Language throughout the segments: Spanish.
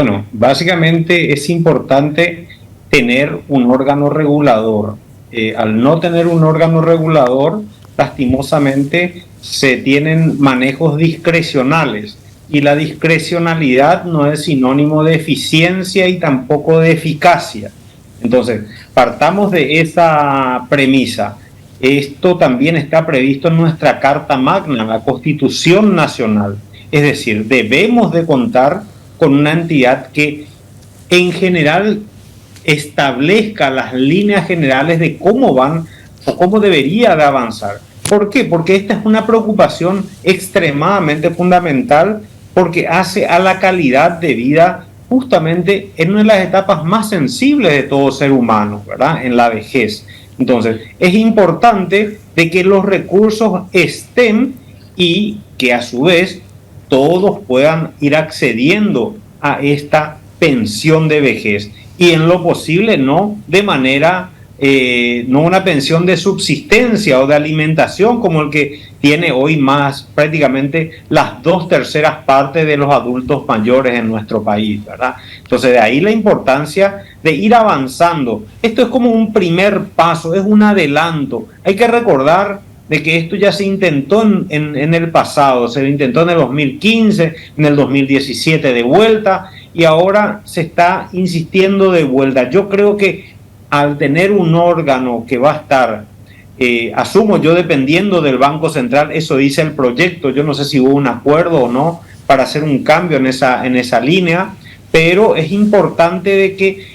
Bueno, básicamente es importante tener un órgano regulador. Al no tener un órgano regulador, lastimosamente se tienen manejos discrecionales y la discrecionalidad no es sinónimo de eficiencia y tampoco de eficacia. Entonces, partamos de esa premisa. Esto también está previsto en nuestra Carta Magna, la Constitución Nacional. Es decir, debemos de contar con una entidad que en general establezca las líneas generales de cómo van o cómo debería de avanzar. ¿Por qué? Porque esta es una preocupación extremadamente fundamental porque hace a la calidad de vida justamente en una de las etapas más sensibles de todo ser humano, ¿verdad? En la vejez. Entonces, es importante de que los recursos estén y que a su vez todos puedan ir accediendo a esta pensión de vejez y en lo posible no de manera, no una pensión de subsistencia o de alimentación como el que tiene hoy más prácticamente las 2/3 partes de los adultos mayores en nuestro país, ¿verdad? Entonces de ahí la importancia de ir avanzando. Esto es como un primer paso, es un adelanto. Hay que recordar de que esto ya se intentó en el pasado, se intentó en el 2015, en el 2017 de vuelta y ahora se está insistiendo de vuelta. Yo creo que al tener un órgano que va a estar, asumo yo dependiendo del Banco Central, eso dice el proyecto, yo no sé si hubo un acuerdo o no para hacer un cambio en esa línea, pero es importante de que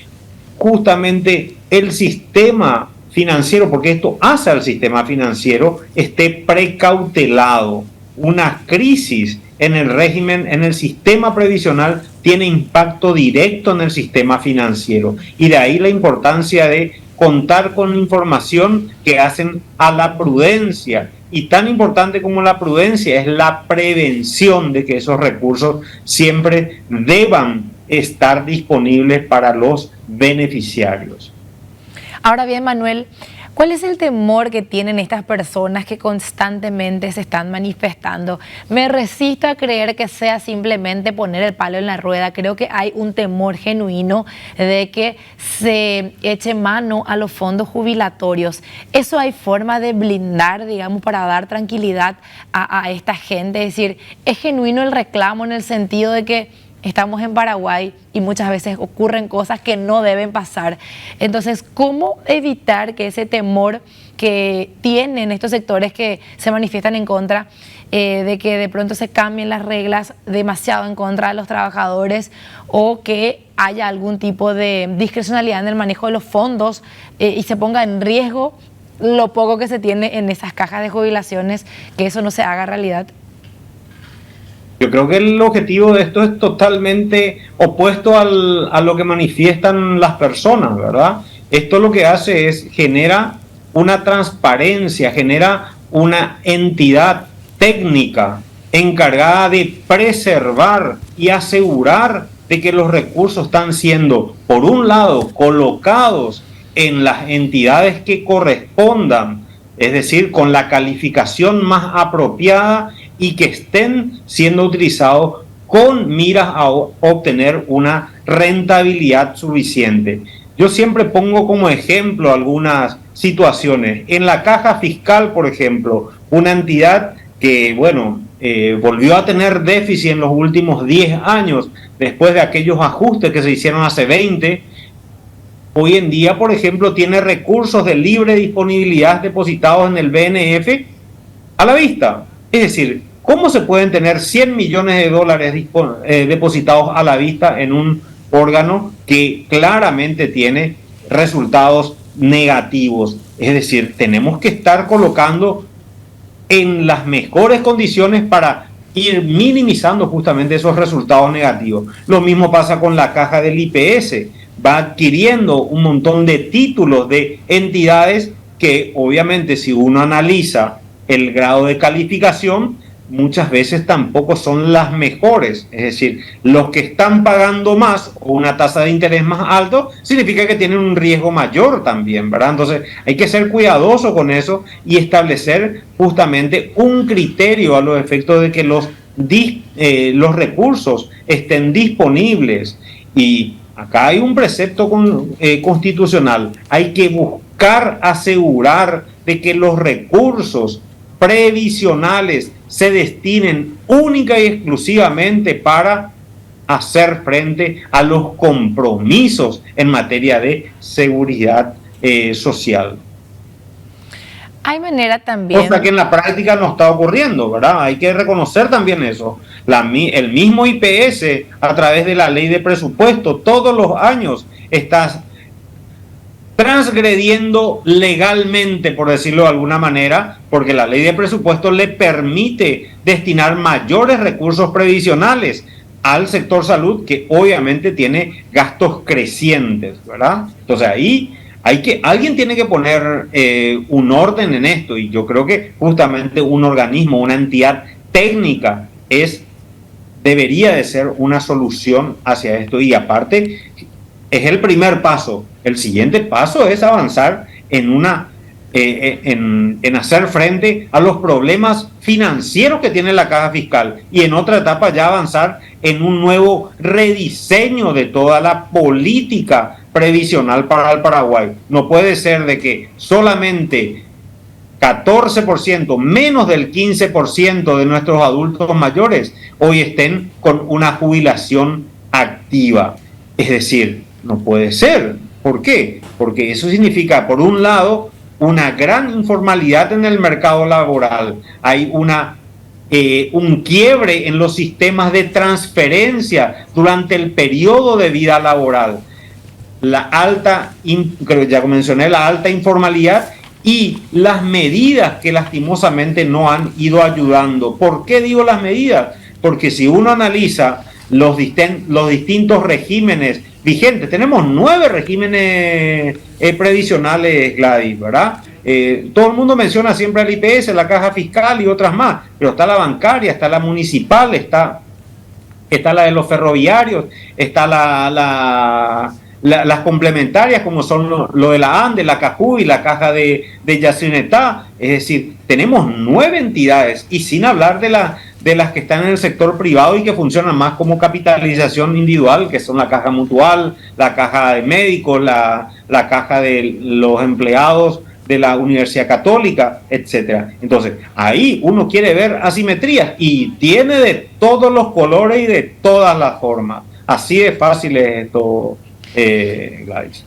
justamente el sistema financiero, porque esto hace al sistema financiero, esté precautelado. Una crisis en el régimen, en el sistema previsional, tiene impacto directo en el sistema financiero. Y de ahí la importancia de contar con información que hacen a la prudencia. Y tan importante como la prudencia es la prevención de que esos recursos siempre deban estar disponibles para los beneficiarios. Ahora bien, Manuel, ¿cuál es el temor que tienen estas personas que constantemente se están manifestando? Me resisto a creer que sea simplemente poner el palo en la rueda. Creo que hay un temor genuino de que se eche mano a los fondos jubilatorios. ¿Eso hay forma de blindar, digamos, para dar tranquilidad a esta gente? Es decir, ¿es genuino el reclamo en el sentido de que estamos en Paraguay y muchas veces ocurren cosas que no deben pasar? Entonces, ¿cómo evitar que ese temor que tienen estos sectores que se manifiestan en contra de que de pronto se cambien las reglas demasiado en contra de los trabajadores o que haya algún tipo de discrecionalidad en el manejo de los fondos y se ponga en riesgo lo poco que se tiene en esas cajas de jubilaciones, que eso no se haga realidad? Yo creo que el objetivo de esto es totalmente opuesto a lo que manifiestan las personas, ¿verdad? Esto lo que hace es genera una transparencia, genera una entidad técnica encargada de preservar y asegurar de que los recursos están siendo, por un lado, colocados en las entidades que correspondan, es decir, con la calificación más apropiada y que estén siendo utilizados con miras a obtener una rentabilidad suficiente. Yo siempre pongo como ejemplo algunas situaciones. En la caja fiscal, por ejemplo, una entidad que, bueno, volvió a tener déficit en los últimos 10 años, después de aquellos ajustes que se hicieron hace 20, hoy en día, por ejemplo, tiene recursos de libre disponibilidad depositados en el BNF a la vista. Es decir, ¿cómo se pueden tener 100 millones de dólares depositados a la vista en un órgano que claramente tiene resultados negativos? Es decir, tenemos que estar colocando en las mejores condiciones para ir minimizando justamente esos resultados negativos. Lo mismo pasa con la caja del IPS. Va adquiriendo un montón de títulos de entidades que obviamente si uno analiza el grado de calificación, muchas veces tampoco son las mejores. Es decir, los que están pagando más o una tasa de interés más alto, significa que tienen un riesgo mayor también, ¿verdad? Entonces hay que ser cuidadoso con eso y establecer justamente un criterio a los efectos de que los los recursos estén disponibles. Y acá hay un precepto constitucional. Hay que buscar asegurar de que los recursos previsionales se destinen única y exclusivamente para hacer frente a los compromisos en materia de seguridad social. Hay manera también... Cosa que en la práctica no está ocurriendo, ¿verdad? Hay que reconocer también eso. El mismo IPS, a través de la ley de presupuesto, todos los años está transgrediendo legalmente, por decirlo de alguna manera, porque la ley de presupuesto le permite destinar mayores recursos previsionales al sector salud, que obviamente tiene gastos crecientes, ¿verdad? Entonces ahí alguien tiene que poner un orden en esto, y yo creo que justamente un organismo, una entidad técnica debería de ser una solución hacia esto. Y aparte es el primer paso. El siguiente paso es avanzar en hacer frente a los problemas financieros que tiene la caja fiscal, y en otra etapa ya avanzar en un nuevo rediseño de toda la política previsional para el Paraguay. No puede ser de que solamente 14%, menos del 15% de nuestros adultos mayores hoy estén con una jubilación activa. Es decir, no puede ser. ¿Por qué? Porque eso significa, por un lado, una gran informalidad en el mercado laboral. Hay un quiebre en los sistemas de transferencia durante el periodo de vida laboral. Creo que ya mencioné, la alta informalidad y las medidas que lastimosamente no han ido ayudando. ¿Por qué digo las medidas? Porque si uno analiza los distintos regímenes vigentes, tenemos 9 regímenes previsionales, Gladys, ¿verdad? Todo el mundo menciona siempre el IPS, la caja fiscal y otras más, pero está la bancaria, está la municipal, está la de los ferroviarios, está las complementarias, como son lo de la ANDE, la CAJU y la caja de Yacyretá. Es decir, tenemos 9 entidades, y sin hablar de las que están en el sector privado y que funcionan más como capitalización individual, que son la caja mutual, la caja de médicos, la caja de los empleados de la Universidad Católica, etcétera. Entonces, ahí uno quiere ver asimetrías, y tiene de todos los colores y de todas las formas. Así de fácil es esto, Gladys.